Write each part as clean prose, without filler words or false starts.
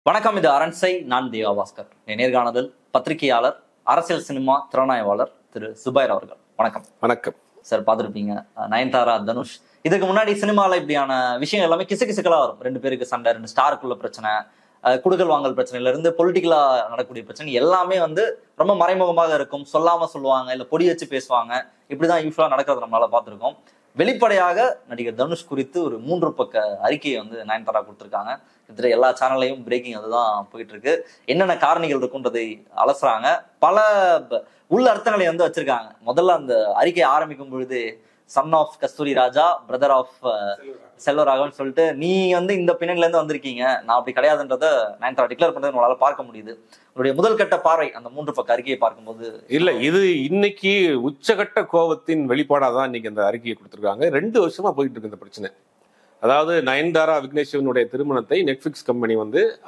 வணக்கம். இது அரண்சை. நான் தேவாபாஸ்கர். நேர்காணலில் பத்திரிகையாளர், அரசியல் சினிமா திறனாய்வாளர் திரு சுபைர் அவர்கள். வணக்கம். வணக்கம் சார். பார்த்துருப்பீங்க நயன்தாரா, தனுஷ். இதுக்கு முன்னாடி சினிமாவில் இப்படியான விஷயங்கள் எல்லாமே கிசுகிசுக்களாக வரும். ரெண்டு பேருக்கு சண்டை, ரெண்டு ஸ்டாருக்குள்ள பிரச்சனை, குடுக்கல் வாங்கல் பிரச்சனையில இருந்து பொலிட்டிக்கலா நடக்கக்கூடிய பிரச்சனை எல்லாமே ரொம்ப மறைமுகமாக இருக்கும். சொல்லாம சொல்லுவாங்க, இல்ல பொடி வச்சு பேசுவாங்க. இப்படிதான் யூஸ்வலா நடக்கிறது நம்மளால பார்த்துருக்கோம். வெளிப்படையாக நடிகர் தனுஷ் குறித்து ஒரு 3 பக்க அறிக்கையை நயன்தாரா கொடுத்துருக்காங்க. கிட்டத்தட்ட எல்லா சேனல்லையும் பிரேக்கிங் அதுதான் போயிட்டு இருக்கு. என்னென்ன காரணிகள் இருக்குன்றதை அலசுறாங்க. பல உள்ள அர்த்தங்களை வச்சிருக்காங்க. முதல்ல அந்த அறிக்கையை ஆரம்பிக்கும் பொழுது son of Kasthuri Raja, brother of Selvaraghavan சொல்லிட்டு, நீ இந்த பின்னணில இருந்து வந்திருக்கீங்க, நான் அப்படி கிடையாதுன்றத நயன்தாரா டிக்ளேர் பண்றது நம்மளால பார்க்க முடியுது. உங்களுடைய முதல் கட்ட பார்வை அந்த 3 பக்க அறிக்கையை பார்க்கும்போது? இல்ல, இது இன்னைக்கு உச்சகட்ட கோபத்தின் வெளிப்பாடாதான் இன்னைக்கு அந்த அறிக்கையை கொடுத்திருக்காங்க. 2 வருஷமா போயிட்டு இருக்கு இந்த பிரச்சனை. அதாவது நயன்தாரா விக்னேஸ்வரனுடைய திருமணத்தை நெட்ஃபிளிக்ஸ் கம்பெனி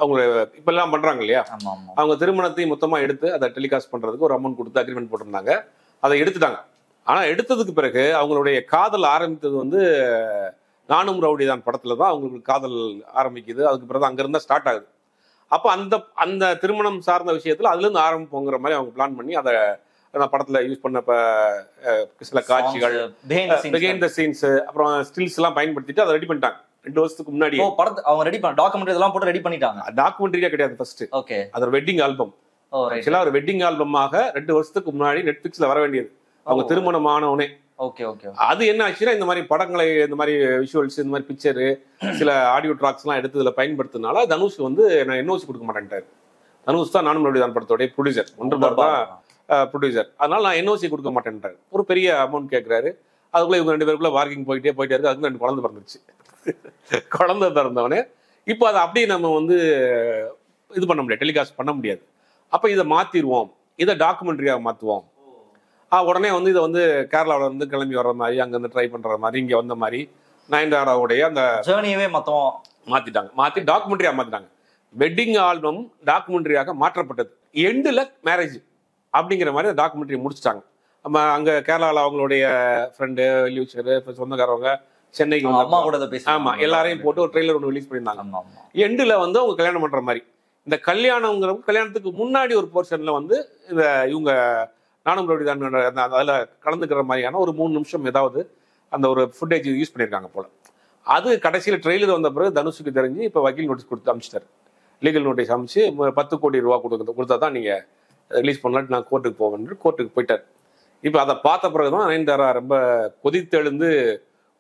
அவங்க இப்ப எல்லாம் பண்றாங்க இல்லையா, அவங்க திருமணத்தை மொத்தமா எடுத்து அதை டெலிகாஸ்ட் பண்றதுக்கு ஒரு அமௌண்ட் கொடுத்து அக்ரிமெண்ட் போட்டிருந்தாங்க. அதை எடுத்துட்டாங்க. ஆனா எடுத்ததுக்கு பிறகு அவங்களுடைய காதல் ஆரம்பித்தது நானும் ரவுடி தான் படத்துலதான் அவங்களுக்கு காதல் ஆரம்பிக்குது. அதுக்கு பிறகு அங்க இருந்தா ஸ்டார்ட் ஆகுது. அப்ப அந்த திருமணம் சார்ந்த விஷயத்துல அதுல இருந்து ஆரம்பிப்போங்கிற மாதிரி அவங்க பிளான் பண்ணி அதை படத்துல யூஸ் பண்ண சில காட்சிகள், பிஹைண்ட் தி சீன்ஸ், அப்புறம் ஸ்டில்ஸ் எல்லாம் பயன்படுத்திட்டு அதை ரெடி பண்ணிட்டாங்க 2 வருஷத்துக்கு முன்னாடி. அவங்க ரெடி பண்ண டாக்குமெண்ட்ரி எல்லாம் போட்டு ரெடி பண்ணிட்டாங்க. டாக்குமெண்ட்ரியா கிடையாது, ஃபர்ஸ்ட் ஓகே, அது ஒரு வெட்டிங் ஆல்பம். ஆக்சுவலா ஒரு வெட்டிங் ஆல்பமாக 2 வருஷத்துக்கு முன்னாடி நெட்ஃபிளிக்ஸ்ல வர வேண்டியது, அவங்க திருமணமானவனே. Okay okay. அது என்ன ஆச்சுன்னா, இந்த மாதிரி படங்களை, இந்த மாதிரி விஷுவல்ஸ், இந்த மாதிரி பிக்சரு, சில ஆடியோ ட்ராக்ஸ் எல்லாம் எடுத்து இதுல பயன்படுத்தினால தனுஷ் நான் என்ஓசி கொடுக்க மாட்டேன்ட்டாரு. தனுஷ் தான் நானும் ரவுடி தான் படத்தோடைய ப்ரொடியூசர், ப்ரொடியூசர். அதனால நான் என்ஓசி கொடுக்க மாட்டேன்ட்டாரு. ஒரு பெரிய அமௌண்ட் கேட்கிறாரு. அதுக்குள்ள இவங்க 2 பேருக்குள்ள வார்க்கிங் போயிட்டே இருக்கு. அதுக்கு 2 குழந்தை பிறந்துருச்சு. குழந்தை பிறந்தவனே இப்போ அதை அப்படியே நம்ம இது பண்ண முடியாது, டெலிகாஸ்ட் பண்ண முடியாது. அப்ப இதை மாத்திடுவோம், இதை டாக்குமெண்ட்ரியா மாத்துவோம். உடனே இதை கேரளாவில கிளம்பி வர்ற மாதிரி, அங்க ட்ரை பண்ற மாதிரி, இங்க வந்த மாதிரி நயன்தாராவுடைய அந்த ஜேர்னியவே மாத்திட்டாங்க. மாத்தி டாக்குமெண்ட்ரியா மாத்திட்டாங்க. வெட்டிங் ஆல்பம் டாக்குமெண்ட்ரியாக மாற்றப்பட்டது. எண்டுல மேரேஜ் அப்படிங்கிற மாதிரி டாக்குமெண்ட்ரி முடிச்சிட்டாங்க. நம்ம அங்க கேரளாவில் அவங்களுடைய ஃப்ரெண்டு, சொந்தக்காரவங்க, சென்னைக்கு அம்மா கூட பேசி, ஆமா, எல்லாரையும் போட்டு ஒரு ட்ரெய்லர் ரிலீஸ் பண்ணியிருந்தாங்க. எண்டுல அவங்க கல்யாணம் பண்ற மாதிரி. இந்த கல்யாணத்துக்கு முன்னாடி ஒரு போர்ஷன்ல இந்த இவங்க நானும் ரவுடி தான் அதில் கலந்துக்கிற மாதிரியான ஒரு 3 நிமிஷம் ஏதாவது அந்த ஒரு ஃபுட்டேஜ் யூஸ் பண்ணியிருக்காங்க போல. அது கடைசியில் ட்ரெய்லர் வந்த பிறகு தனுஷுக்கு தெரிஞ்சு இப்போ வக்கீல் நோட்டீஸ் கொடுத்து அனுப்பிச்சிட்டாரு. லீகல் நோட்டீஸ் அமைச்சு 10 கோடி ரூபா கொடுத்தா தான் நீங்கள் ரிலீஸ் பண்ணலாட்டு நான் கோர்ட்டுக்கு போவேன், கோர்ட்டுக்கு போயிட்டார். இப்போ அதை பார்த்த பிறகுதான் நயன்தாரா ரொம்ப கொதித்தெழுந்து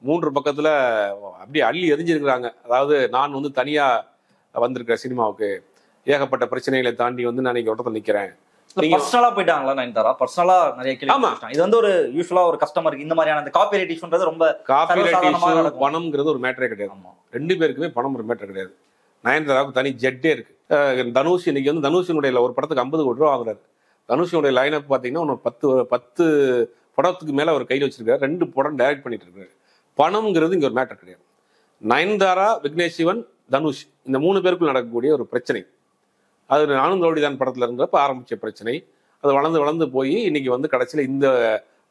3 பக்கத்தில் அப்படியே அள்ளி எரிஞ்சிருக்கிறாங்க. அதாவது நான் தனியாக வந்திருக்கிற சினிமாவுக்கு ஏகப்பட்ட பிரச்சனைகளை தாண்டி நான் இங்கே இடத்துல நிற்கிறேன். பர்சனலா போயிட்டாங்களா நயன்தாரா? பர்சனலா நிறைய கேள்வி. ஆமா, இது ஒரு யூசுவலா ஒரு கஸ்டமருக்கு இந்த மாதிரியான காப்பிரைட் இஷ்யூன்றது ரொம்ப காப்பிரைட் இஷ்யூ, பணம்ங்கிறது ஒரு மேட்டரே கிடையாது. 2 பேருக்குமே பணம் ஒரு மேட்டர் கிடையாது. நயன்தாராவுக்கு தனி ஜெட்டே இருக்கு. தனுஷ் இன்னைக்கு தனுஷினுடைய ஒரு படத்துக்கு 50 கோடி ரூபா வாங்குறாரு. தனுஷினுடைய லைனப் பாத்தீங்கன்னா 10 படத்துக்கு மேல அவர் கையில் வச்சிருக்காரு. 2 படம் டைரக்ட் பண்ணிட்டு இருக்காரு. பணம்ங்கிறது இங்க ஒரு மேட்டர் கிடையாது. நயன்தாரா, விக்னேஷ் சிவன், தனுஷ் இந்த 3 பேருக்குள் நடக்கக்கூடிய ஒரு பிரச்சனை. அது நானும் ரவுடி தான் படத்துல இருந்தப்ப ஆரம்பிச்ச பிரச்சனை. அது வளர்ந்து போய் இன்னைக்கு கடைசியில இந்த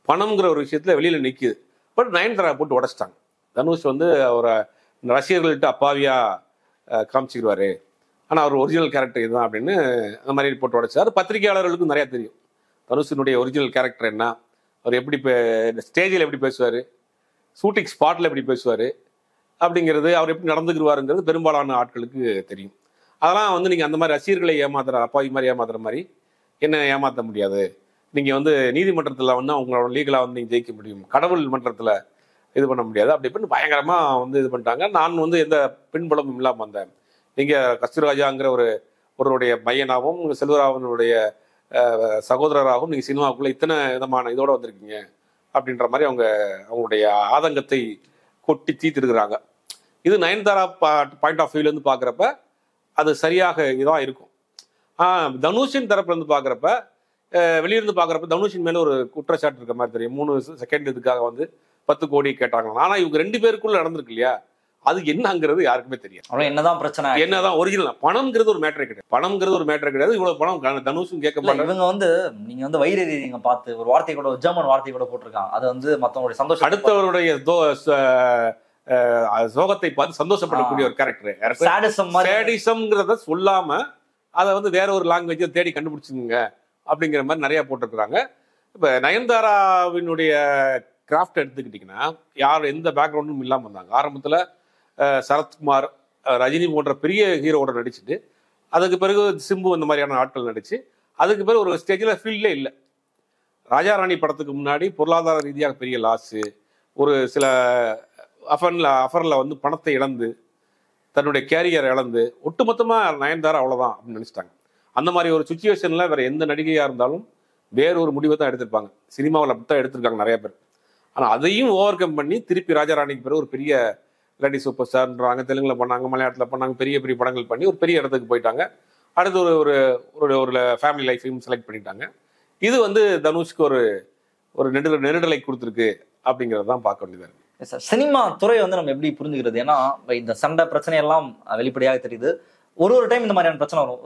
பணம்ங்கிற ஒரு விஷயத்துல வெளியில நிக்குது. பட் நயன்தாரா போட்டு உடைச்சிட்டாங்க. தனுஷ் அவரை ரசிகர்கள்ட்ட அப்பாவியா காமிச்சிருவாரு, ஆனா அவர் ஒரிஜினல் கேரக்டர் இதுதான் அப்படின்னு அந்த மாதிரி போட்டு உடைச்சாரு. பத்திரிகையாளர்களுக்கும் நிறைய தெரியும் தனுஷினுடைய ஒரிஜினல் கேரக்டர் என்ன, அவர் எப்படி ஸ்டேஜில் எப்படி பேசுவாரு, ஷூட்டிங் ஸ்பாட்ல எப்படி பேசுவாரு அப்படிங்கிறது, அவர் எப்படி நடந்துக்குவாருங்கிறது பெரும்பாலான ஆட்களுக்கு தெரியும். அதெல்லாம் நீங்க அந்த மாதிரி ரசிகர்களை ஏமாத்துற, அப்பாவி மாதிரி ஏமாத்துற மாதிரி என்ன ஏமாற்ற முடியாது. நீங்க நீதிமன்றத்துல அவங்களோட லீகலா நீங்க ஜெயிக்க முடியும், கடவுள் மன்றத்துல இது பண்ண முடியாது அப்படி இப்படின்னு பயங்கரமா இது பண்ணிட்டாங்க. நான் எந்த பின்புலமும் இல்லாம வந்தேன். நீங்க கஸ்தூரிராஜாங்கிற ஒருவருடைய பையனாகவும் செல்வராகவனுடைய சகோதரராகவும் நீங்க சினிமாவுக்குள்ள இத்தனை விதமான இதோட வந்திருக்கீங்க அப்படின்ற மாதிரி அவங்களுடைய ஆதங்கத்தை கொட்டி தீர்த்திருக்கிறாங்க. இது நயன்தாரா பாயிண்ட் ஆஃப் வியூல இருந்து பாக்குறப்ப அது சரியாக இதான் இருக்கும். தனுஷின் தரப்புல இருந்து பாக்குறப்ப, வெளியிருந்து பாக்குறப்ப தனுஷின் மேல ஒரு குற்றச்சாட்டு இருக்க மாதிரி தெரியும். 3 செகண்ட் இதுக்காக 10 கோடி கேட்டாங்க. ஆனா இவங்க 2 பேருக்குள்ள நடந்திருக்கு இல்லையா, அது என்னங்கிறது யாருக்குமே தெரியும். என்னதான் பிரச்சனை, என்னதான் ஒரிஜினல் பணம்ங்கிறது ஒரு மேட்டர் கிடையாது. பணம்ங்கிறது ஒரு மேட்டர் கிடையாது. இவ்வளவு பணம் தனுஷும் கேட்க மாட்டாங்க. இவங்க நீங்க வைர ரீதிங்க பார்த்து ஒரு வார்த்தை கூட, ஜெர்மன் வார்த்தை கூட போட்டிருக்காங்க. அது மத்தவங்களுடைய சந்தோஷம், அடுத்தவருடைய சோகத்தை பார்த்து சந்தோஷப்படக்கூடிய ஒரு கேரக்டர். சேடிசம்ங்கிறத சொல்லாம அதை வந்து வேற ஒரு லாங்குவேஜை தேடி கண்டுபிடிச்சுங்க அப்படிங்கிற மாதிரி நிறைய போட்டிருக்கிறாங்க. இப்ப நயன்தாராவினுடைய கிராஃப்ட் எடுத்துக்கிட்டீங்கன்னா யார் எந்த பேக்ரவுண்டும் இல்லாம வந்தாங்க. ஆரம்பத்துல சரத்குமார், ரஜினி போன்ற பெரிய ஹீரோவோட நடிச்சுட்டு, அதுக்கு பிறகு சிம்பு இந்த மாதிரியான ஆட்கள் நடிச்சு, அதுக்கு பிறகு ஒரு ஸ்டேஜில் ஃபீல்டே இல்லை. ராஜாராணி படத்துக்கு முன்னாடி பொருளாதார ரீதியாக பெரிய லாஸு, ஒரு சில அஃபரில் வந்து பணத்தை இழந்து, தன்னுடைய கேரியர் இழந்து, ஒட்டுமொத்தமாக நயன்தாரா அவ்வளோதான் அப்படின்னு நினச்சிட்டாங்க. அந்த மாதிரி ஒரு சுச்சுவேஷனில் வேற எந்த நடிகையாக இருந்தாலும் வேற ஒரு முடிவை தான் எடுத்திருப்பாங்க. சினிமாவில் அப்படி தான் எடுத்திருக்காங்க நிறைய பேர். ஆனால் அதையும் ஓவர் கம் பண்ணி திருப்பி ராஜாராணிக்கு பிறகு ஒரு பெரிய லேடி சூப்பர் ஸ்டார்ன்றாங்க, தெலுங்குல பண்ணாங்க, மலையாளத்தில் பண்ணாங்க, பெரிய பெரிய படங்கள் பண்ணி ஒரு பெரிய இடத்துக்கு போயிட்டாங்க. அடுத்து ஒரு ஒரு ஒரு ஃபேமிலி லைஃபையும் செலக்ட் பண்ணிட்டாங்க. இது வந்து தனுஷ்க்கு ஒரு நெருடலை கொடுத்துருக்கு அப்படிங்கிறது தான் பார்க்க வேண்டியதாக இருக்கு. சார், சினிமா துறை வந்து நம்ம எப்படி புரிஞ்சுக்கிறது? ஏன்னா இந்த சண்டை பிரச்சனை எல்லாம் வெளிப்படையாக தெரியுது. ஒரு டைம் இந்த மாதிரியான பிரச்சனை வரும்.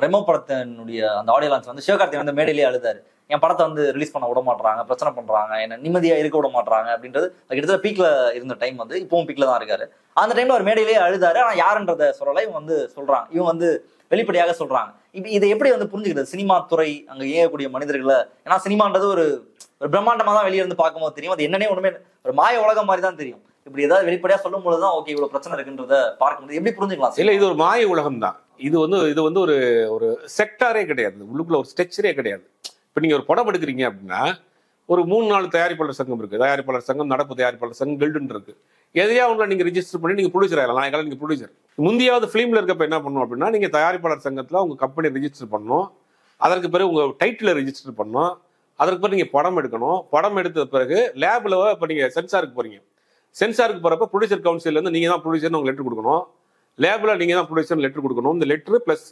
ரெமோ படத்தினுடைய அந்த ஆடியோ லான்ச் வந்து சிவகார்த்திகேயன் வந்து மேடையிலேயே அழுதாரு. என் படத்தை வந்து ரிலீஸ் பண்ண விட மாட்டாங்க, பிரச்சனை பண்றாங்க, என்ன நிம்மதியா இருக்க விட மாட்டாங்க அப்படின்றது கிட்டத்தட்ட பீக்ல இருந்த டைம் வந்து இப்பவும் பீக்ல தான் இருக்காரு. அந்த டைம்ல அவர் மேடையிலேயே அழுதாரு. ஆனா யாருன்றத சொல்லலை, இவங்க வந்து சொல்றாங்க, இவங்க வந்து வெளிப்படையாக சொல்றாங்க. இப்ப இதை எப்படி வந்து புரிஞ்சுக்கிறது சினிமா துறை, அங்க இயங்கக்கூடிய மனிதர்களை? ஏன்னா சினிமான்றது ஒரு பிரம்மாண்டமா தான் வெளியே இருந்து பார்க்கும்போது தெரியும், அது என்னன்னே ஒண்ணுமே ஒரு மாய உலகம் மாதிரி தான் தெரியும். இப்படி ஏதாவது வெளிப்படையா சொல்லும் போதுதான் ஓகே இவ்வளவு பிரச்சனை இருக்குன்றத பார்க்கும்போது எப்படி புரிஞ்சுக்கலாம்? இல்ல, இது ஒரு மாய உலகம் தான். இது வந்து ஒரு செக்டாரே கிடையாது, உள்ளுக்குள்ள ஒரு ஸ்ட்ரக்சரே கிடையாது. இப்ப நீங்க ஒரு படம் எடுக்கிறீங்க அப்படின்னா ஒரு 3-4 தயாரிப்பாளர் சங்கம் இருக்கு. தயாரிப்பாளர் சங்கம், நடப்பு தயாரிப்பாளர் சங்கம், கில்டுன்னு இருக்கு. எதையா ஒன்று நீங்க ரிஜிஸ்டர் பண்ணி நீங்க ப்ரொடியூசர் ஆகலாம். நாளைக்கு நீங்க ப்ரொடியூசர். முந்தையாவது ஃபிலிம்ல இருக்கப்ப என்ன பண்ணணும் அப்படின்னா, நீங்க தயாரிப்பாளர் சங்கத்துல உங்க கம்பெனி ரிஜிஸ்டர் பண்ணணும். அதற்கு பிறகு உங்க டைட்டில் ரிஜிஸ்டர் பண்ணணும். அதற்கு பிறகு நீங்க படம் எடுக்கணும். படம் எடுத்த பிறகு லேப்ல இப்ப நீங்க சென்சாருக்கு போறீங்க. சென்சாருக்கு போறப்ப ப்ரொடியூசர் கவுன்சில் இருந்து நீங்க தான் ப்ரொடியூசர்னு உங்களுக்கு லெட்டர் கொடுக்கணும். லேப்ல நீங்க தான் ப்ரொடியூசர் லெட்டர் கொடுக்கணும். இந்த லெட்டர் பிளஸ்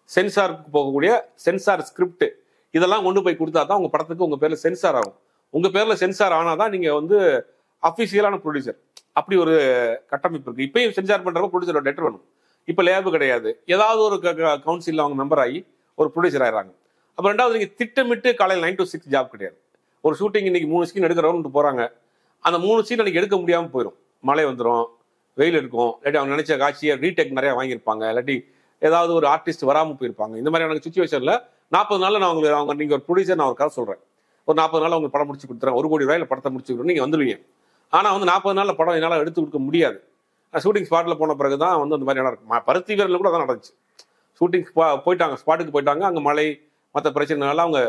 சென்சாருக்கு போகக்கூடிய சென்சார் ஸ்கிரிப்ட் இதெல்லாம் கொண்டு போய் கொடுத்தா தான் உங்க படத்துக்கு உங்க பேர்ல சென்சார் ஆகும். உங்க பேர்ல சென்சார் ஆனாதான் நீங்க வந்து அபிஷியலான ப்ரொடியூசர். அப்படி ஒரு கட்டமைப்பு இருக்கு. இப்பயும் சென்சார் பண்றப்ப ப்ரொடியூசரோட லெட்டர் வேணும். இப்ப லேபு கிடையாது. ஏதாவது ஒரு கவுன்சில் அவங்க மெம்பர் ஆகி ஒரு ப்ரொடியூசர் ஆயிடுறாங்க. அப்ப ரெண்டாவது, நீங்க திட்டமிட்டு காலையில் 9 to 6 ஜாப் கிடையாது. ஒரு ஷூட்டிங் இன்னைக்கு 3 சீன் எடுக்கிறவங்க போறாங்க. அந்த 3 சீன் அன்னைக்கு எடுக்க முடியாம போயிடும். மழை வந்துடும், வெயில் இருக்கும், இல்லாட்டி அவங்க நினைச்ச காட்சியை ரீடேக் நிறைய வாங்கியிருப்பாங்க, இல்லாட்டி ஏதாவது ஒரு ஆர்டிஸ்ட் வராமல் போயிருப்பாங்க. இந்த மாதிரியான சுச்சுவேஷன்ல 40 நாள்ல நான் அவங்க நீங்க ஒரு ப்ரொடியூசர், நான் ஒரு கதை சொல்றேன், ஒரு 40 நாள் அவங்க படம் முடிச்சு கொடுத்துறேன், 1 கோடி ரூபாயில படத்தை முடிச்சு கொடுத்து நீங்க வந்துருவீங்க. ஆனா வந்து 40 நாள்ல படம் என்னால எடுத்து கொடுக்க முடியாது. ஷூட்டிங் ஸ்பாட்ல போன பிறகுதான் வந்து அந்த மாதிரியான இருக்கும். பருத்தி வீரர்ல கூட அதான் நடந்துச்சு. ஷூட்டிங் போயிட்டாங்க, ஸ்பாட்டுக்கு போயிட்டாங்க, அங்க மழை மற்ற பிரச்சனைனால அவங்க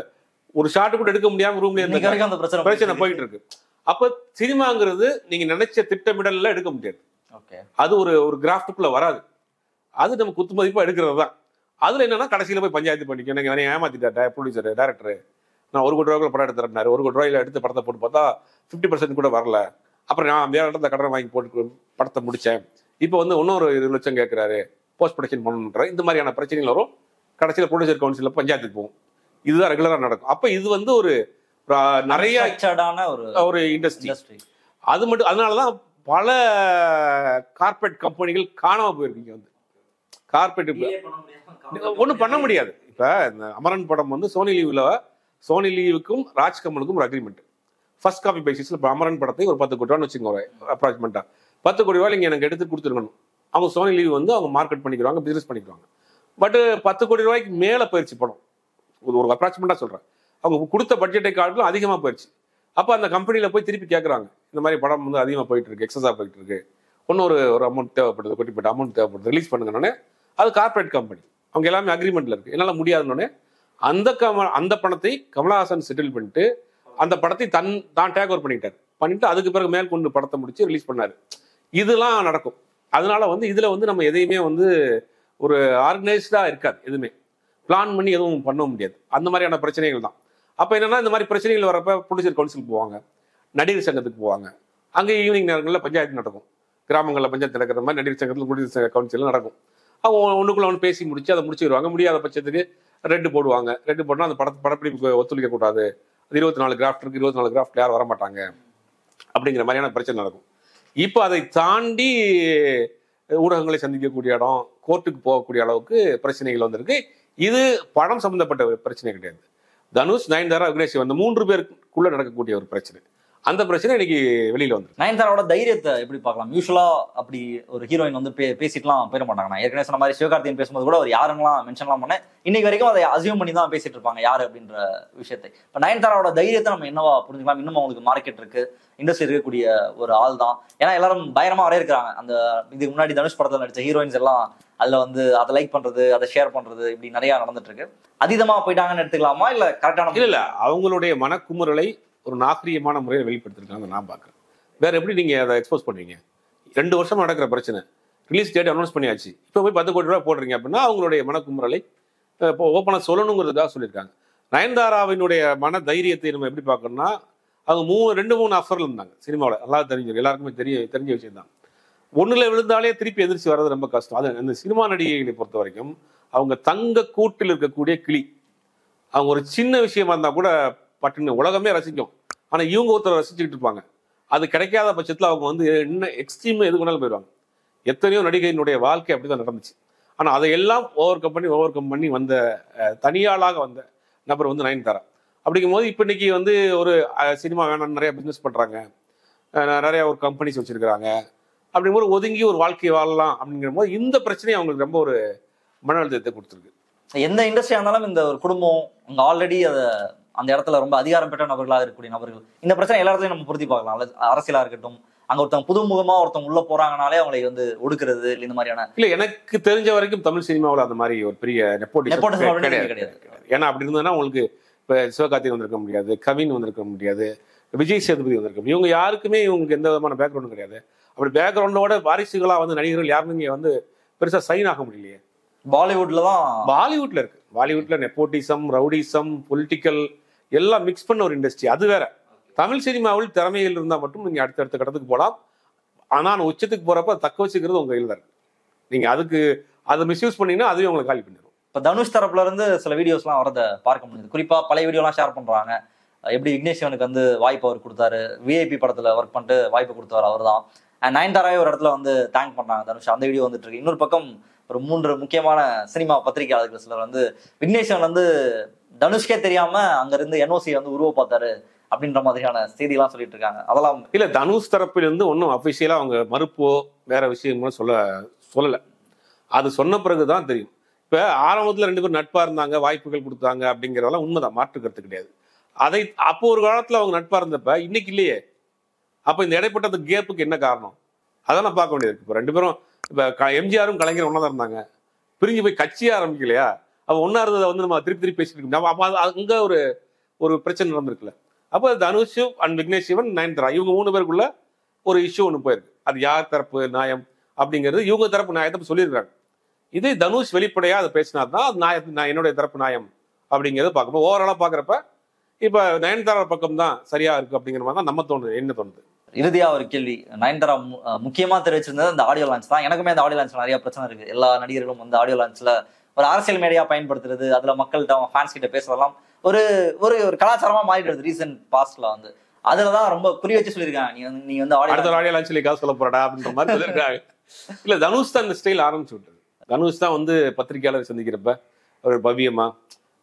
ஒரு ஷாட் கூட எடுக்க முடியாம ரூம்ல இருந்து பிரச்சனை போயிட்டு இருக்கு. அப்ப சினிமாங்கிறது நீங்க நினைச்ச திட்டமிடல்ல எடுக்க முடியாது. அது ஒரு கிராஃப்டுக்குள்ள வராது. அது நம்ம குத்து மதிப்பா எடுக்கிறது தான். அதுல என்னன்னா கடைசியில போய் பஞ்சாயத்து பண்ணிக்க, எனக்கு ஏமாத்திட்டா ப்ரொடியூசர் டைரக்டர், நான் 1 கோடி ரூபாய்க்குள்ள படம் எடுத்துறேன், 1 கோடி ரூபாயில எடுத்து படத்தை போட்டு பார்த்தா 50% கூட வரல. அப்புறம் நான் வேற இடத்துல கடனை வாங்கி போட்டு படத்தை முடிச்சேன். இப்போ வந்து இன்னொரு 20 லட்சம் கேட்கிறாரு, போஸ்ட் ப்ரொடக்ஷன் பண்ணணுன்ற இந்த மாதிரியான பிரச்சனைகள் வரும். கடைசியில ப்ரொடியூசர் கவுன்சில் பஞ்சாயத்துக்கு போகும். இதுதான் ரெகுலரா நடக்கும். அப்ப இது வந்து ஒரு நிறைய ஒரு இண்டஸ்ட்ரி. அது மட்டும், அதனாலதான் பல கார்பரேட் கம்பெனிகள் காணாம போயிருக்கீங்க. வந்து கார்பரேட் ஒன்றும் பண்ண முடியாது. இப்ப இந்த அமரன் படம் வந்து சோனி லீவுக்கும் ராஜ்கமலுக்கும் ஒரு அக்ரிமெண்ட். ஃபர்ஸ்ட் காப்பி பேசிஸ்ல இப்போ அமரன் படத்தை ஒரு 10 கோடி ரூபான்னு வச்சுக்கோங்க, அப்ராக்சிமேட்டா 10 கோடி ரூபாய் நீங்க எனக்கு எடுத்து கொடுத்துருக்கணும். அவங்க சோனி லீவ் வந்து அவங்க மார்க்கெட் பண்ணிக்கிறாங்க, பிசினஸ் பண்ணிக்கிறாங்க. பட் 10 கோடி ரூபாய்க்கு மேல போயிடுச்சு படம், ஒரு அப்ராக்சிமேட்டா சொல்றேன். அவங்க கொடுத்த பட்ஜெட்டை காட்டிலும் அதிகமா போயிடுச்சு. அப்ப அந்த கம்பெனில போய் திருப்பி கேட்கறாங்க, இந்த மாதிரி படம் வந்து அதிகமா போயிட்டு இருக்கு, எக்ஸஸா போயிட்டு இருக்கு, இன்னும் ஒரு அமௌண்ட் தேவைப்படுது, கொட்டிப்பட்ட அமௌண்ட் தேவைப்படுது, ரிலீஸ் பண்ணுங்கன்னே. அது கார்பரேட் கம்பெனி, அவங்க எல்லாமே அக்ரிமெண்ட்ல இருக்கு. என்னால முடியாதுன்னொன்னே அந்த பணத்தை கமலஹாசன் செட்டில் பண்ணிட்டு அந்த படத்தை தான் டேக் ஓவர் பண்ணிட்டு அதுக்கு பிறகு மேல் கொண்டு படத்தை முடிச்சு ரிலீஸ் பண்ணாரு. இதெல்லாம் நடக்கும். அதனால வந்து இதுல வந்து நம்ம எதையுமே வந்து ஒரு ஆர்கனைஸ்டா இருக்காது, எதுவுமே பிளான் பண்ணி எதுவும் பண்ண முடியாது. அந்த மாதிரியான பிரச்சனைகள் தான். அப்ப என்னன்னா, இந்த மாதிரி பிரச்சனைகள் வரப்ப ப்ரொடியூசர் கவுன்சிலுக்கு போவாங்க, நடிகர் சங்கத்துக்கு போவாங்க. அங்கே ஈவினிங் நேரங்களில் பஞ்சாயத்து நடக்கும். கிராமங்களில் பஞ்சாயத்து நடக்கிற மாதிரி நடிகர் சங்கத்தில் ப்ரொடியூசர் கவுன்சில் நடக்கும். அவங்க ஒன்றுக்குள்ள ஒன்று பேசி முடிச்சு அதை முடிச்சுருவாங்க. முடியாத பட்சத்துக்கு ரெட்டு போடுவாங்க. ரெட்டு போட்டோம்னா அந்த படப்பிடிப்பு ஒத்துழைக்க கூடாது, அது 24 கிராஃப்ட் இருக்கு, 24 கிராஃப்ட் யாரும் வரமாட்டாங்க அப்படிங்கிற மாதிரியான பிரச்சனை நடக்கும். இப்போ அதை தாண்டி ஊடகங்களை சந்திக்கக்கூடிய இடம், கோர்ட்டுக்கு போகக்கூடிய அளவுக்கு பிரச்சனைகள் வந்திருக்கு. இது படம் சம்பந்தப்பட்ட பிரச்சனை கிடையாது. தனுஷ், நயன்தாரா, விக்னேஷ் அந்த 3 பேருக்குள்ள நடக்கக்கூடிய ஒரு பிரச்சனை. அந்த பிரச்சனை இன்னைக்கு வெளியில வந்து. நயன்தாராவோட தைரியத்தை எப்படி பார்க்கலாம்? யூஸ்வலா அப்படி ஒரு ஹீரோயின் வந்து பேசிட்டுலாம் போயிட மாட்டாங்க. நான் ஏற்கனவே சொன்ன மாதிரி சிவகார்த்திகேயன் பேசும்போது கூட அவர் யாருங்களாம் மென்ஷன்லாம் பண்ணேன், இன்னைக்கு வரைக்கும் அதை அசியூம் பண்ணி தான் பேசிட்டு இருப்பாங்க யாரு அப்படின்ற விஷயத்தை. இப்போ நயன்தாராவோட தைரியத்தை நம்ம என்னவா புரிஞ்சுக்கலாம்? இன்னும் அவங்களுக்கு மார்க்கெட் இருக்கு, இண்டஸ்ட்ரி இருக்கக்கூடிய ஒரு ஆள் தான். ஏன்னா எல்லாரும் பயங்கரமா வரையிருக்கிறாங்க. அந்த இதுக்கு முன்னாடி தனுஷ் படத்தில் நடிச்ச ஹீரோயின்ஸ் எல்லாம் அதுல வந்து அதை லைக் பண்றது, அதை ஷேர் பண்றது, இப்படி நிறைய நடந்துட்டு இருக்கு. அதீதமா போயிட்டாங்கன்னு எடுத்துக்கலாமா, இல்ல கரெக்டான? இல்ல அவங்களுடைய மனக்குமுறலை ஒரு நாகரீகமான முறையில் வெளிப்படுத்திருக்காங்க நான் பார்க்குறேன். வேற எப்படி நீங்க அதை எக்ஸ்போஸ் பண்ணுவீங்க? 2 வருஷம் நடக்கிற பிரச்சனை, ரிலீஸ் டேட் அனௌன்ஸ் பண்ணியாச்சு, இப்போ போய் 10 கோடி ரூபாய் போடுறீங்க அப்படின்னா அவங்களுடைய மனக்குமுறலை இப்போ ஓப்பனாக சொல்லணுங்கிறதுக்காக சொல்லியிருக்காங்க. நயன்தாராவினுடைய மன தைரியத்தை நம்ம எப்படி பார்க்கணும்னா, அவங்க 2-3 அஃபரில் இருந்தாங்க சினிமாவில், நல்லா தெரிஞ்சு எல்லாருக்குமே தெரிஞ்ச விஷயம் தான். ஒன்றில் விழுந்தாலே திருப்பி எதிர்ச்சி வர்றது ரொம்ப கஷ்டம். அது அந்த சினிமா நடிகைகளை பொறுத்த வரைக்கும் அவங்க தங்க கூட்டில் இருக்கக்கூடிய கிளி. அவங்க ஒரு சின்ன விஷயமா இருந்தால் கூட பட்டுன்னு உலகமே ரசிக்கும். ஆனால் இவங்க ஒருத்தர் ரசிச்சுக்கிட்டு இருப்பாங்க. அது கிடைக்காத பட்சத்தில் அவங்க வந்து என்ன எக்ஸ்ட்ரீம் எது கொண்டாலும் போயிடுவாங்க. எத்தனையோ நடிகையினுடைய வாழ்க்கை அப்படிதான் நடந்துச்சு. ஆனால் அதையெல்லாம் ஓவர் கம் பண்ணி வந்த தனியாளாக வந்த நபர் வந்து நயன்தாரா. அப்படிங்கும்போது இப்போ இன்னைக்கு வந்து ஒரு சினிமா வேணாம், நிறைய பிஸ்னஸ் பண்ணுறாங்க, நிறைய ஒரு கம்பெனிஸ் வச்சிருக்கிறாங்க. அப்படிங்கும்போது ஒதுங்கி ஒரு வாழ்க்கையை வாழலாம் அப்படிங்கிற போது இந்த பிரச்சனையை அவங்களுக்கு ரொம்ப ஒரு மன அழுத்தத்தை கொடுத்துருக்கு. எந்த இண்டஸ்ட்ரியா இருந்தாலும் இந்த ஒரு குடும்பம் அங்க ஆல்ரெடி அந்த இடத்துல ரொம்ப அதிகாரம் பெற்ற நபர்களாக இருக்கக்கூடிய நபர்கள், இந்த பிரச்சனை எல்லா இடத்துலையும் நம்ம பொருத்தி பார்க்கலாம். அரசியலா இருக்கட்டும், அங்க ஒருத்தவங்க புதுமுகமா ஒருத்தவங்க உள்ள போறாங்கனாலே அவங்களை வந்து ஒடுக்குறது இல்லை, இந்த மாதிரியான. இல்ல எனக்கு தெரிஞ்ச வரைக்கும் தமிழ் சினிமாவில் அந்த மாதிரி ஒரு பெரிய நெப்போட்டிசம் கிடையாது. ஏன்னா அப்படி இருந்ததுன்னா உங்களுக்கு இப்ப சிவகார்த்திகேயன் வந்திருக்க முடியாது, கவின் வந்திருக்க முடியாது, விஜய் சேதுபதி வந்திருக்க முடியும். இவங்க யாருக்குமே இவங்களுக்கு எந்த விதமான பேக்ரவுண்டும் கிடையாது. அப்படி பேக்ரவுண்டோட வாரிசுகளா வந்து நடிகர்கள் யாருமே இங்க வந்து பெருசா சைன் ஆக முடியலையே. பாலிவுட்ல இருக்கு. பாலிவுட்ல நெப்போட்டிசம், ரவுடிசம், பொலிட்டிக்கல் எல்லாம் மிக்ஸ் பண்ண ஒரு இண்டஸ்ட்ரி, அது வேற. தமிழ் சினிமாவில் திறமையில் இருந்தா மட்டும் நீங்க அடுத்த கடத்துக்கு போகலாம். ஆனா உச்சத்துக்கு போறப்ப தக்க வச்சுக்கிறது உங்க கையில் தான் இருக்கு. நீங்க அதை மிஸ்யூஸ் பண்ணீங்கன்னா அதுவே உங்களை காலி பண்ணிடும். இப்ப தனுஷ் தரப்புல இருந்து சில வீடியோஸ்லாம் வரதை பார்க்க முடியுது. குறிப்பா பழைய வீடியோலாம் ஷேர் பண்றாங்க. எப்படி விக்னேஸ்வனுக்கு வந்து வாய்ப்பு அவர் கொடுத்தாரு, விஐபி படத்துல ஒர்க் பண்ணிட்டு வாய்ப்பு கொடுத்தாரு அவர் தான். நயன்தாராவே ஒரு இடத்துல வந்து தேங்க் பண்ணாங்க தனுஷ், அந்த வீடியோ வந்துட்டு இருக்கு. இன்னொரு பக்கம் ஒரு 3 முக்கியமான சினிமா பத்திரிகையாளர்கள் சிலர் வந்து விக்னேஸ்வன் வந்து தனுஷ்கே தெரியாம அங்க இருந்து என்ஓசி வந்து உருவ பார்த்தாரு அப்படின்ற மாதிரியான செய்திலாம் சொல்லிட்டு இருக்காங்க. அதெல்லாம் இல்ல, தனுஷ் தரப்பில் இருந்து ஒன்றும் அபிஷியலா அவங்க மறுப்போ வேற விஷயங்களும் சொல்லல. அது சொன்ன பிறகுதான் தெரியும். இப்ப ஆரம்பத்துல 2 பேரும் நட்பா இருந்தாங்க, வாய்ப்புகள் கொடுத்தாங்க அப்படிங்கிறதெல்லாம் உண்மைதான், மாற்றுக்கிறது கிடையாது. அப்போ ஒரு காலத்துல அவங்க நட்பா இருந்தப்ப இன்னைக்கு இல்லையே. அப்ப இந்த இடைப்பட்ட கேப்புக்கு என்ன காரணம், அதெல்லாம் பார்க்க வேண்டியது இருக்கு. இப்போ 2 பேரும் இப்ப எம்ஜிஆரும் கலைஞரும் ஒன்னாதான் இருந்தாங்க, பிரிஞ்சு போய் கட்சியே ஆரம்பிக்கலையா? அப்ப ஒன்னா இருந்ததை வந்து நம்ம திருப்பி பேசிட்டு இருக்கோம். அப்ப அங்க ஒரு பிரச்சனை நடந்திருக்குல்ல. அப்ப தனுஷ் அண்ட் விக்னேஷ் சிவன், நயன்தாரா இவங்க 3 பேருக்குள்ள ஒரு இஷ்யூ ஒன்று போயிருக்கு. அது யார் தரப்பு நியாயம் அப்படிங்கிறது இவங்க தரப்பு நியாயத்தை சொல்லியிருக்காங்க. இதே தனுஷ் வெளிப்படையா அதை பேசினாதான் அது நான் என்னுடைய தரப்பு நியாயம் அப்படிங்கிறத பார்க்கணும். ஓவராலா பாக்குறப்ப இப்ப நயன்தாரா பக்கம் தான் சரியா இருக்கு அப்படிங்கிற மாதிரி தான் நம்ம தோணுது. என்ன தோணுது? இறுதியா ஒரு கேள்வி. நயன்தாரா முக்கியமா தெரிவிச்சிருந்தது அந்த ஆடியோ லான்ச் தான். எனக்குமே அந்த ஆடியோ லான்ச்ல நிறைய பிரச்சனை இருக்கு. எல்லா நடிகர்களும் வந்து ஆடியோ லான்ச்ல ஒரு அரசியல் மேடையா பயன்படுத்துறது, அதுல மக்கள்கிட்ட ஃபேன்ஸ் கிட்ட பேசுறதெல்லாம் ஒரு ஒரு கலாச்சாரமா மாறிடுது ரீசென்ட் பாஸ்ட்ல வந்து. அதுலதான் ரொம்ப குறி வச்சு சொல்லியிருக்காங்க, நீ வந்து ஆடியோ லான்ச்ல காசு சொல்ல போறடா அப்படின்ற மாதிரி சொல்லியிருக்காங்க. இல்ல, தனுஷ் தான் இந்த ஸ்டைல் ஆரம்பிச்சு விட்டது. தனுஷ் தான் வந்து பத்திரிகையாளர் சந்திக்கிறப்ப ஒரு பவியமா,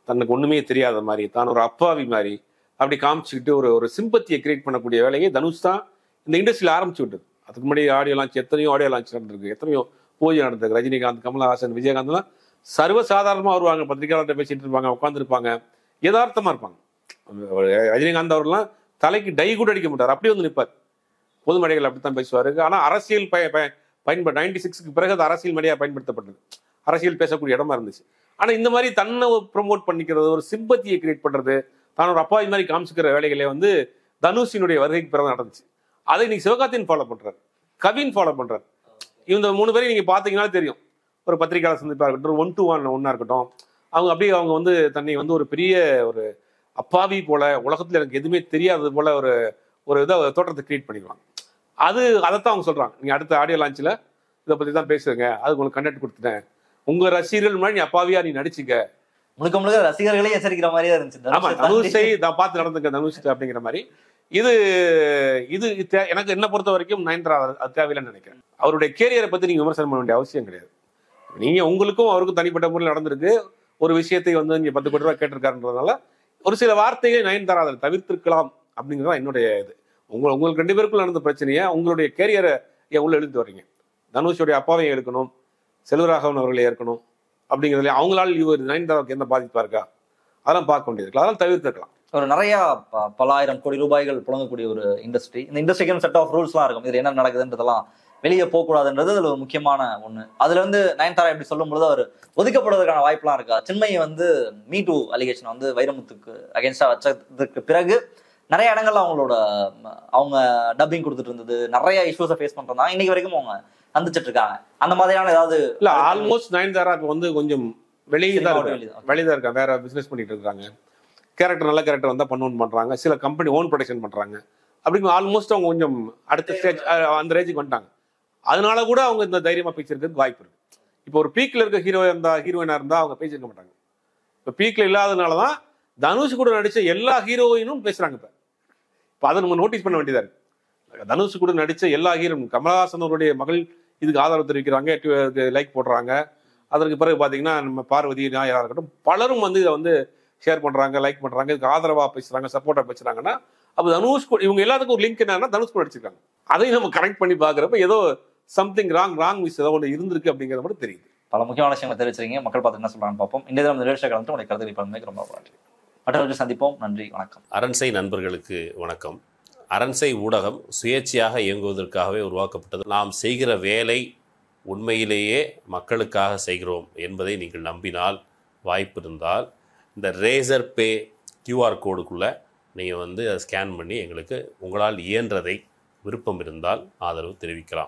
தனக்கு ஒண்ணுமே தெரியாத மாதிரி, தான் ஒரு அப்பாவி மாதிரி அப்படி காமிச்சுக்கிட்டு ஒரு சிம்பத்தியை கிரியேட் பண்ணக்கூடிய வேலையை தனுஷ் தான் இந்த இண்டஸ்ட்ரியில் ஆரம்பிச்சு விட்டது. அதுக்கு முன்னாடி ஆடியோ லான்ச் எத்தனையோ ஆடியோ லான்ச் நடந்திருக்கு, எத்தனையோ பூஜை நடந்திருக்கு. ரஜினிகாந்த், கமலஹாசன், விஜயகாந்த்லாம் சர்வசாதாரணமா வருவாங்க, பத்திரிகையாளர்கிட்ட பேசிட்டு இருப்பாங்க, உட்காந்துருப்பாங்க, யதார்த்தமா இருப்பாங்க. ரஜினிகாந்த் அவர்லாம் தலைக்கு டை கூட அடிக்க மாட்டார், அப்படியே வந்து நிற்பார். பொது மேடைகள் அப்படித்தான் பேசுவாரு. ஆனா அரசியல் 96க்கு பிறகு அது அரசியல் மேடையா பயன்படுத்தப்பட்டது, அரசியல் பேசக்கூடிய இடமா இருந்துச்சு. ஆனா இந்த மாதிரி தன்னை ப்ரொமோட் பண்ணிக்கிறது, ஒரு சிம்பத்தியை கிரியேட் பண்றது, தான் ஒரு அப்பாவி மாதிரி காமிச்சுக்கிற வேலைகளே வந்து தனுஷினுடைய வருகைக்கு பிறகு நடந்துச்சு. அதை இன்னைக்கு சிவகார்த்திகேயன் ஃபாலோ பண்றாரு, கவின் ஃபாலோ பண்றாரு. இந்த 3 பேரும் நீங்க பாத்தீங்கன்னா தெரியும். ஒரு பத்திரிகையாளர் சந்திப்பா இருக்கட்டும், 1-to-1 ஒன்னா இருக்கட்டும், அவங்க வந்து தன்னை வந்து ஒரு பெரிய ஒரு அப்பாவி போல, உலகத்துல எனக்கு எதுவுமே தெரியாதது போல ஒரு இதை தோற்றத்தை கிரியேட் பண்ணிடுவாங்க. அதைத்தான் அவங்க சொல்றாங்க. நீங்க அடுத்த ஆடியோ லான்ச்ல இதை பத்தி தான் பேசுறீங்க, அதுக்கு உங்களுக்கு கண்டெக்ட் கொடுத்துட்டேன், உங்க ரசிகர்கள் மாதிரி நீ அப்பாவியா நீ நடிச்சுக்க. முழுக்க ரசிகர்களே எச்சரிக்கிற மாதிரியே இருந்துச்சு. ஆமா, தனுஷை நான் பார்த்து நடந்துக்க தனுஷ் அப்படிங்கிற மாதிரி. இது எனக்கு என்ன பொறுத்த வரைக்கும் நயன்தாரா அது தேவையில்லைன்னு நினைக்கிறேன். அவருடைய கேரியரை பத்தி நீங்க விமர்சனம் பண்ண வேண்டிய அவசியம் கிடையாது. நீங்க உங்களுக்கும் அவருக்கும் தனிப்பட்ட முறையில் நடந்திருக்கு. ஒரு விஷயத்தை வந்து நீங்க 10 கோடி ரூபாய் கேட்டிருக்காருன்றதுனால ஒரு சில வார்த்தைகளை நயன்தாரா அதை தவிர்த்திருக்கலாம் அப்படிங்கிறதா என்னுடைய இது. உங்களுக்கு 2 பேருக்குள்ள நடந்த பிரச்சனையை உங்களுடைய கேரியரை ஏன் உள்ள இழுத்து வர்றீங்க? தனுஷோடைய அப்பாவையும் எடுக்கணும், செல்வராகவன் அவர்களை ஏற்கணும் அப்படிங்கிறதுல அவங்களால் இவர் நயன்தாராவுக்கு எந்த பாதிப்பா இருக்கா, அதெல்லாம் பார்க்க வேண்டியது இருக்கு. அதெல்லாம் தவிர்த்துக்கலாம். ஒரு நிறைய பல ஆயிரம் கோடி ரூபாய்கள் புழங்கக்கூடிய ஒரு இண்டஸ்ட்ரி. இந்த இண்டஸ்ட்ரிக்கு செட் ஆஃப் ரூல்ஸ்லாம் இருக்கும். இது என்ன நடக்குதுன்றதெல்லாம் வெளியே போகக்கூடாதுன்றது அதுல ஒரு முக்கியமான ஒண்ணு. அதுல வந்து நயன்தாரா இப்படி சொல்லும் பொழுது அவர் ஒதுக்கப்படுவதற்கான வாய்ப்புலாம் இருக்கா? சின்மயி வந்து மீ டூ அலிகேஷன் வந்து வைரமுத்துக்கு அகேன்ஸ்டா வச்சதுக்கு பிறகு நிறைய இடங்கள்ல அவங்க டப்பிங் கொடுத்துட்டு இருந்தது, நிறைய இஷ்யூஸை ஃபேஸ் பண்றாங்க. இன்னைக்கு வரைக்கும் அவங்க சந்திச்சிட்டு இருக்காங்க. அந்த மாதிரியான ஏதாவது இல்ல, ஆல்மோஸ்ட் நயன்தாராக்கு வந்து கொஞ்சம் வெளியே தான் இருக்காங்க, வேற பிசினஸ் பண்ணிட்டு இருக்காங்க. கேரக்டர் நல்ல கேரக்டர் வந்தா பண்ணணும்னு பண்றாங்க, சில கம்பெனி ஓன் ப்ரொடக்ஷன் பண்றாங்க. அப்படிங்கிற ஆல்மோஸ்ட் அவங்க கொஞ்சம் அடுத்த ஸ்டேஜ் அந்த ரேஞ்சுக்கு வந்துட்டாங்க. அதனால கூட அவங்க இந்த தைரியமா பேசியிருக்கிறதுக்கு வாய்ப்பு இருக்கு. இப்போ ஒரு பீக்ல இருக்க ஹீரோயினா இருந்தா அவங்க பேசியிருக்க மாட்டாங்க. இப்போ பீக்ல இல்லாதனாலதான் தனுஷ் கூட நடிச்ச எல்லா ஹீரோயினும் பேசுறாங்க. இப்போ அதை நம்ம நோட்டீஸ் பண்ண வேண்டியதா இருக்கு. தனுஷ் கூட நடிச்ச எல்லா ஹீரோயும், கமலஹாசன் அவருடைய மகள் இதுக்கு ஆதரவு தெரிவிக்கிறாங்க, லைக் போடுறாங்க. அதற்கு பிறகு பாத்தீங்கன்னா நம்ம பார்வதி நாயரா இருக்கட்டும், பலரும் வந்து இதை வந்து ஷேர் பண்றாங்க, லைக் பண்றாங்க, இதுக்கு ஆதரவா பேசுறாங்க, சப்போர்ட்டா பேசுறாங்கன்னா அப்போ தனுஷ் கூட இவங்க எல்லாத்துக்கும் ஒரு லிங்க் என்னன்னா தனுஷ் கூட நடிச்சிருக்காங்க. அதையும் நம்ம கனெக்ட் பண்ணி பாக்குறப்ப ஏதோ சம்திங் ராங் மிஸ் ஏதோ ஒன்று இருந்திருக்கு அப்படிங்கிறது மட்டும் தெரியுது. பல முக்கியமான விஷயங்களை தெரிவிச்சிருக்கீங்க. மக்கள் பார்த்து என்ன சொல்றாங்கன்னு பார்ப்போம். இந்த தினம் நிகழ்ச்சியை கலந்து உங்களுடைய கருத்துக்களை பகிர்ந்தமைக்கு ரொம்ப நன்றி. மற்றவர்கள் சந்திப்போம். நன்றி, வணக்கம். அரண்சை நண்பர்களுக்கு வணக்கம். அரண்சை ஊடகம் சுயேட்சையாக இயங்குவதற்காகவே உருவாக்கப்பட்டது. நாம் செய்கிற வேலை உண்மையிலேயே மக்களுக்காக செய்கிறோம் என்பதை நீங்கள் நம்பினால், வாய்ப்பு இருந்தால் இந்த ரேசர் பே கியூஆர் கோடுக்குள்ளே நீங்கள் வந்து அதை ஸ்கேன் பண்ணி எங்களுக்கு உங்களால் இயன்றதை விருப்பம் இருந்தால் ஆதரவு தெரிவிக்கலாம்.